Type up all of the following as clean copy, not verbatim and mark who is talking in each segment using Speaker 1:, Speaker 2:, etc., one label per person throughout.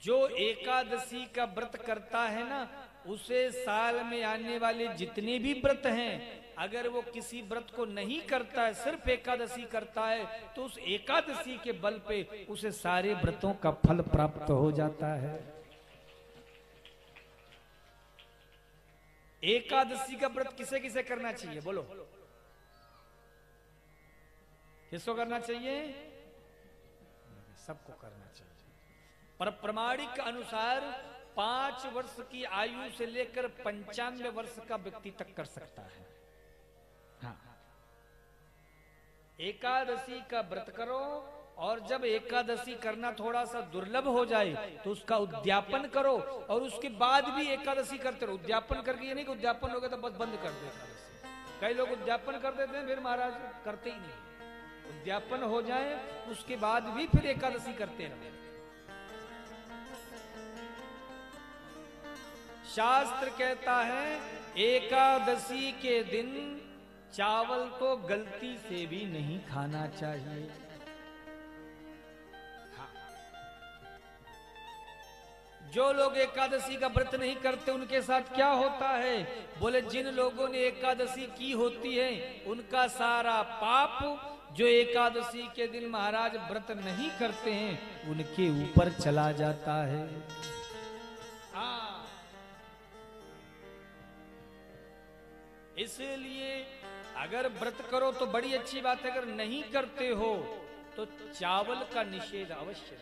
Speaker 1: जो एकादशी का व्रत करता है ना, उसे साल में आने वाले जितने भी व्रत हैं, अगर वो किसी व्रत को नहीं करता है, सिर्फ एकादशी करता है, तो उस एकादशी के बल पे उसे सारे व्रतों का फल प्राप्त हो जाता है। एकादशी का व्रत किसे किसे करना चाहिए, बोलो किसको करना चाहिए? सबको करना चाहिए। पर प्रमाणिक अनुसार 5 वर्ष की आयु से लेकर 95 वर्ष का व्यक्ति तक कर सकता है। हाँ, एकादशी का व्रत करो, और जब एकादशी करना थोड़ा सा दुर्लभ हो जाए तो उसका उद्यापन करो, और उसके बाद भी एकादशी करते रहो। उद्यापन करके ये नहीं कि उद्यापन हो गया तो बस बंद कर दो एकादशी। कई लोग उद्यापन कर देते हैं, फिर महाराज करते ही नहीं। उद्यापन हो जाए उसके बाद भी फिर एकादशी करते रहो। शास्त्र कहता है एकादशी के दिन चावल तो गलती से भी नहीं खाना चाहिए। हाँ। जो लोग एकादशी का व्रत नहीं करते उनके साथ क्या होता है? बोले जिन लोगों ने एकादशी की होती है उनका सारा पाप जो एकादशी के दिन महाराज व्रत नहीं करते हैं उनके ऊपर चला जाता है। हाँ, इसलिए अगर व्रत करो तो बड़ी अच्छी बात है, अगर नहीं करते हो तो चावल का निषेध अवश्य।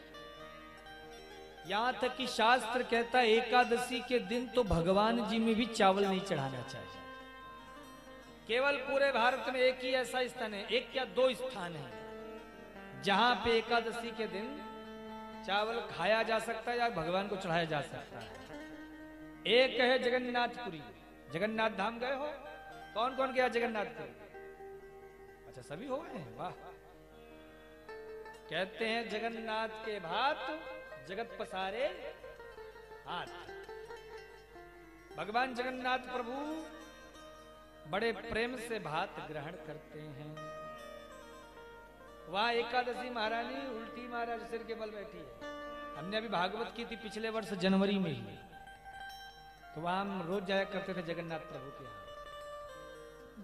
Speaker 1: यहां तक कि शास्त्र कहता है एकादशी के दिन तो भगवान जी में भी चावल नहीं चढ़ाना चाहिए। केवल पूरे भारत में एक ही ऐसा स्थान है, एक या 2 स्थान है जहां पे एकादशी के दिन चावल खाया जा सकता है या भगवान को चढ़ाया जा सकता है। एक है जगन्नाथपुरी। जगन्नाथ धाम गए हो? कौन कौन गया जगन्नाथपुरी? अच्छा, सभी हो गए हैं, वाह। कहते हैं जगन्नाथ के भात जगत पसारे हाथ। भगवान जगन्नाथ प्रभु बड़े प्रेम से भात ग्रहण करते हैं। वहां एकादशी महारानी उल्टी महाराज सिर के बल बैठी है। हमने अभी भागवत की थी पिछले वर्ष जनवरी में ही, तो वहां हम रोज जाया करते थे जगन्नाथ प्रभु के यहाँ।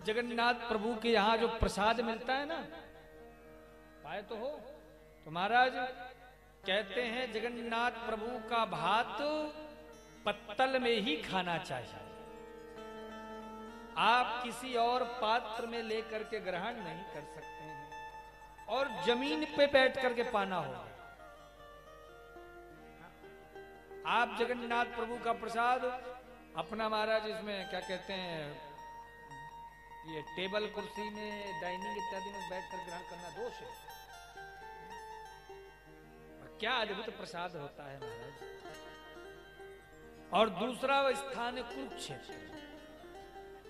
Speaker 1: जगन्नाथ प्रभु के यहाँ जो प्रसाद मिलता है ना, पाए तो हो, तो महाराज कहते हैं जगन्नाथ प्रभु का भात पत्तल में ही खाना चाहिए। आप किसी और पात्र में लेकर के ग्रहण नहीं कर सकते हैं, और जमीन पे बैठ करके पाना होगा। आप जगन्नाथ प्रभु का प्रसाद अपना महाराज इसमें क्या कहते हैं, ये टेबल कुर्सी में डाइनिंग इत्यादि में बैठ कर ग्रहण करना दोष है। क्या अद्भुत प्रसाद होता है महाराज। और दूसरा स्थान है कुरुक्षेत्र।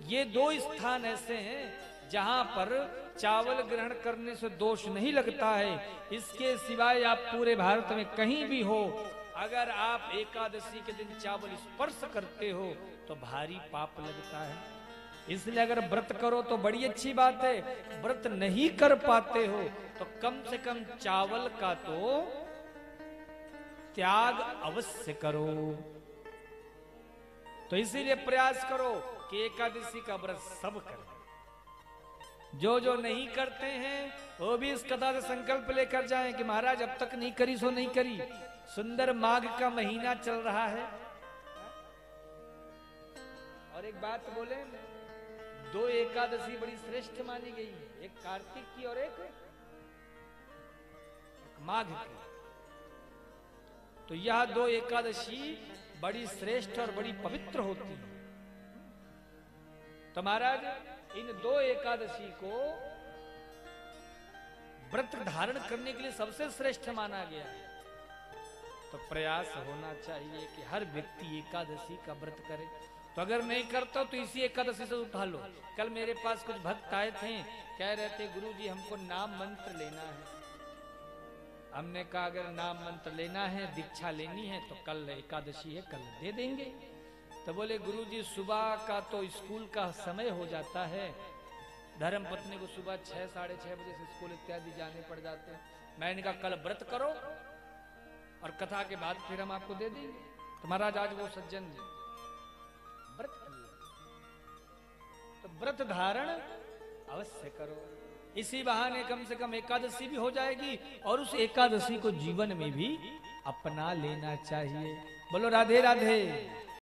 Speaker 1: ये 2 स्थान ऐसे हैं जहां पर चावल ग्रहण करने से दोष नहीं लगता है। इसके सिवाय आप पूरे भारत में कहीं भी हो, अगर आप एकादशी के दिन चावल स्पर्श करते हो तो भारी पाप लगता है। इसलिए अगर व्रत करो तो बड़ी अच्छी बात है, व्रत नहीं कर पाते हो तो कम से कम चावल का तो त्याग अवश्य करो। तो इसीलिए प्रयास करो कि एकादशी का व्रत सब करें। जो जो नहीं करते हैं वो भी इस कथा से संकल्प लेकर जाएं कि महाराज अब तक नहीं करी सो नहीं करी। सुंदर माघ का महीना चल रहा है। और एक बात बोले, 2 एकादशी बड़ी श्रेष्ठ मानी गई है, एक कार्तिक की और एक माघ की। तो यह 2 एकादशी बड़ी श्रेष्ठ और बड़ी पवित्र होती है। तो महाराज इन 2 एकादशी को व्रत धारण करने के लिए सबसे श्रेष्ठ माना गया है। तो प्रयास होना चाहिए कि हर व्यक्ति एकादशी का व्रत करे। तो अगर नहीं करता तो इसी एकादशी से उठा लो। कल मेरे पास कुछ भक्त आए थे, कह रहे थे गुरुजी हमको नाम मंत्र लेना है। हमने कहा अगर नाम मंत्र लेना है, दीक्षा लेनी है तो कल एकादशी है, कल दे देंगे। तो बोले गुरुजी सुबह का तो स्कूल का समय हो जाता है, धर्म पत्नी को सुबह 6 साढ़े 6 बजे से स्कूल इत्यादि जाने पड़ जाते हैं। मैंने कहा कल व्रत करो, और कथा के बाद फिर हम आपको दे देंगे। तो महाराज आज वो सज्जन व्रत किए, तो व्रत धारण अवश्य करो। इसी बहाने कम से कम एकादशी भी हो जाएगी और उस एकादशी को जीवन में भी अपना लेना चाहिए। बोलो राधे राधे।